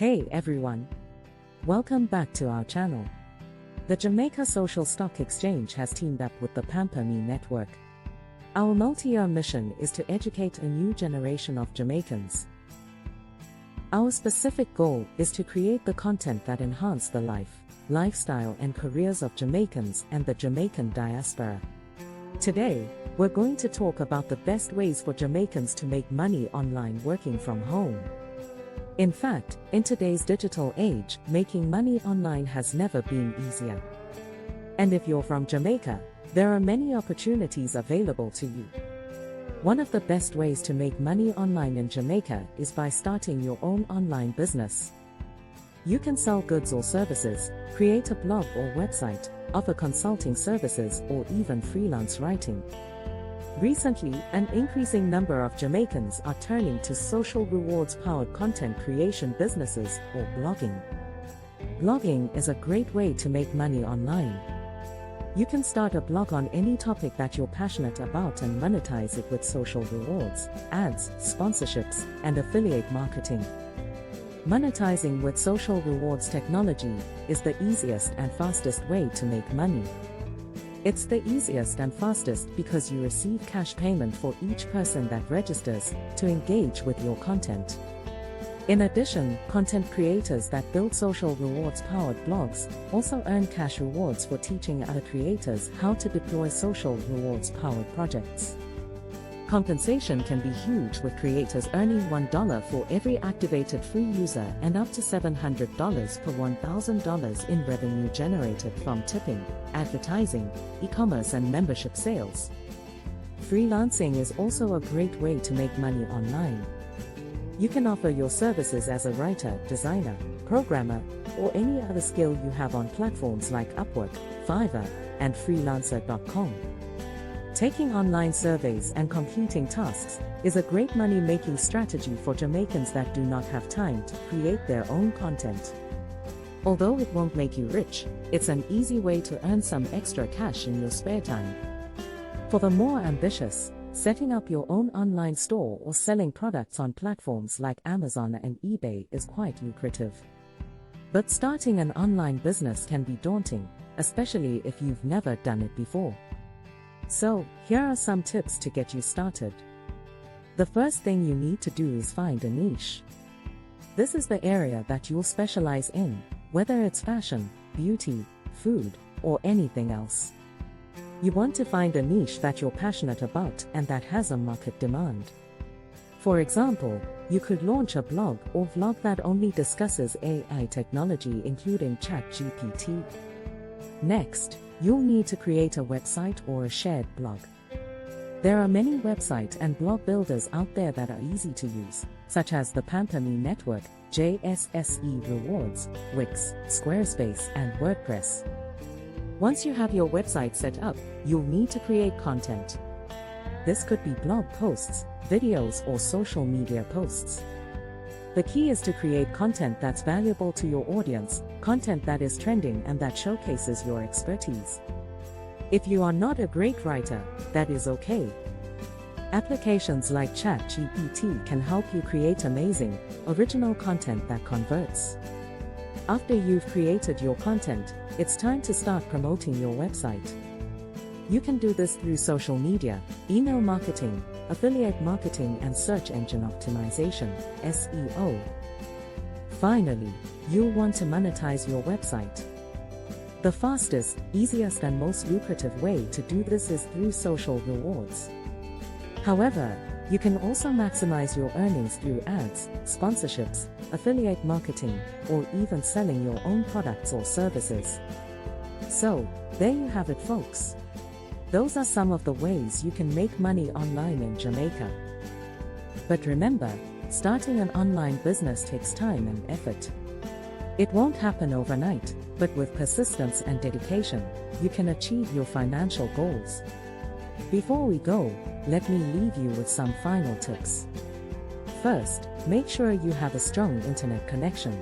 Hey everyone! Welcome back to our channel. The Jamaica Social Stock Exchange has teamed up with the Pamper Me Network. Our multi-year mission is to educate a new generation of Jamaicans. Our specific goal is to create the content that enhance the life, lifestyle and careers of Jamaicans and the Jamaican diaspora. Today, we're going to talk about the best ways for Jamaicans to make money online working from home. In fact, in today's digital age, making money online has never been easier. And if you're from Jamaica, there are many opportunities available to you. One of the best ways to make money online in Jamaica is by starting your own online business. You can sell goods or services, create a blog or website, offer consulting services, or even freelance writing. Recently, an increasing number of Jamaicans are turning to social rewards-powered content creation businesses or blogging. Blogging is a great way to make money online. You can start a blog on any topic that you're passionate about and monetize it with social rewards, ads, sponsorships, and affiliate marketing. Monetizing with social rewards technology is the easiest and fastest way to make money. It's the easiest and fastest because you receive cash payment for each person that registers to engage with your content. In addition, content creators that build social rewards-powered blogs also earn cash rewards for teaching other creators how to deploy social rewards-powered projects. Compensation can be huge, with creators earning $1 for every activated free user and up to $700 per $1,000 in revenue generated from tipping, advertising, e-commerce and membership sales. Freelancing is also a great way to make money online. You can offer your services as a writer, designer, programmer, or any other skill you have on platforms like Upwork, Fiverr, and freelancer.com. Taking online surveys and completing tasks is a great money-making strategy for Jamaicans that do not have time to create their own content. Although it won't make you rich, it's an easy way to earn some extra cash in your spare time. For the more ambitious, setting up your own online store or selling products on platforms like Amazon and eBay is quite lucrative. But starting an online business can be daunting, especially if you've never done it before. So, here are some tips to get you started. The first thing you need to do is find a niche. This is the area that you'll specialize in, whether it's fashion, beauty, food, or anything else. You want to find a niche that you're passionate about and that has a market demand. For example, you could launch a blog or vlog that only discusses AI technology, including ChatGPT. Next, you'll need to create a website or a shared blog. There are many website and blog builders out there that are easy to use, such as the Pamper Me Network, JSSE Rewards, Wix, Squarespace, and WordPress. Once you have your website set up, you'll need to create content. This could be blog posts, videos, or social media posts. The key is to create content that's valuable to your audience, content that is trending and that showcases your expertise. If you are not a great writer, that is okay. Applications like ChatGPT can help you create amazing, original content that converts. After you've created your content, it's time to start promoting your website. You can do this through social media, email marketing, affiliate marketing, and search engine optimization, SEO. Finally, you'll want to monetize your website. The fastest, easiest, and most lucrative way to do this is through social rewards. However, you can also maximize your earnings through ads, sponsorships, affiliate marketing, or even selling your own products or services. So, there you have it, folks. Those are some of the ways you can make money online in Jamaica. But remember, starting an online business takes time and effort. It won't happen overnight, but with persistence and dedication, you can achieve your financial goals. Before we go, let me leave you with some final tips. First, make sure you have a strong internet connection.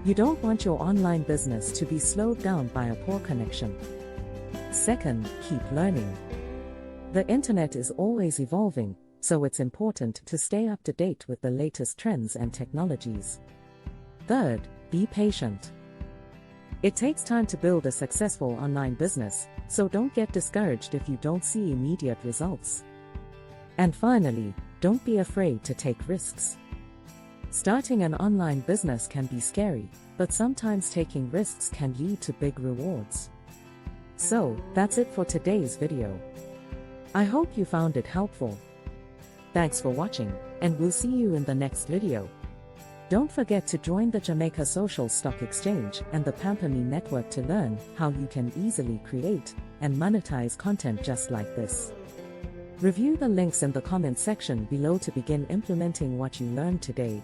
You don't want your online business to be slowed down by a poor connection. Second, keep learning. The internet is always evolving, so it's important to stay up to date with the latest trends and technologies. Third, be patient. It takes time to build a successful online business, so don't get discouraged if you don't see immediate results. And finally, don't be afraid to take risks. Starting an online business can be scary, but sometimes taking risks can lead to big rewards. So, that's it for today's video. I hope you found it helpful. Thanks for watching, and we'll see you in the next video. Don't forget to join the Jamaica Social Stock Exchange and the Pamper Me Network to learn how you can easily create and monetize content just like this. Review the links in the comment section below to begin implementing what you learned today.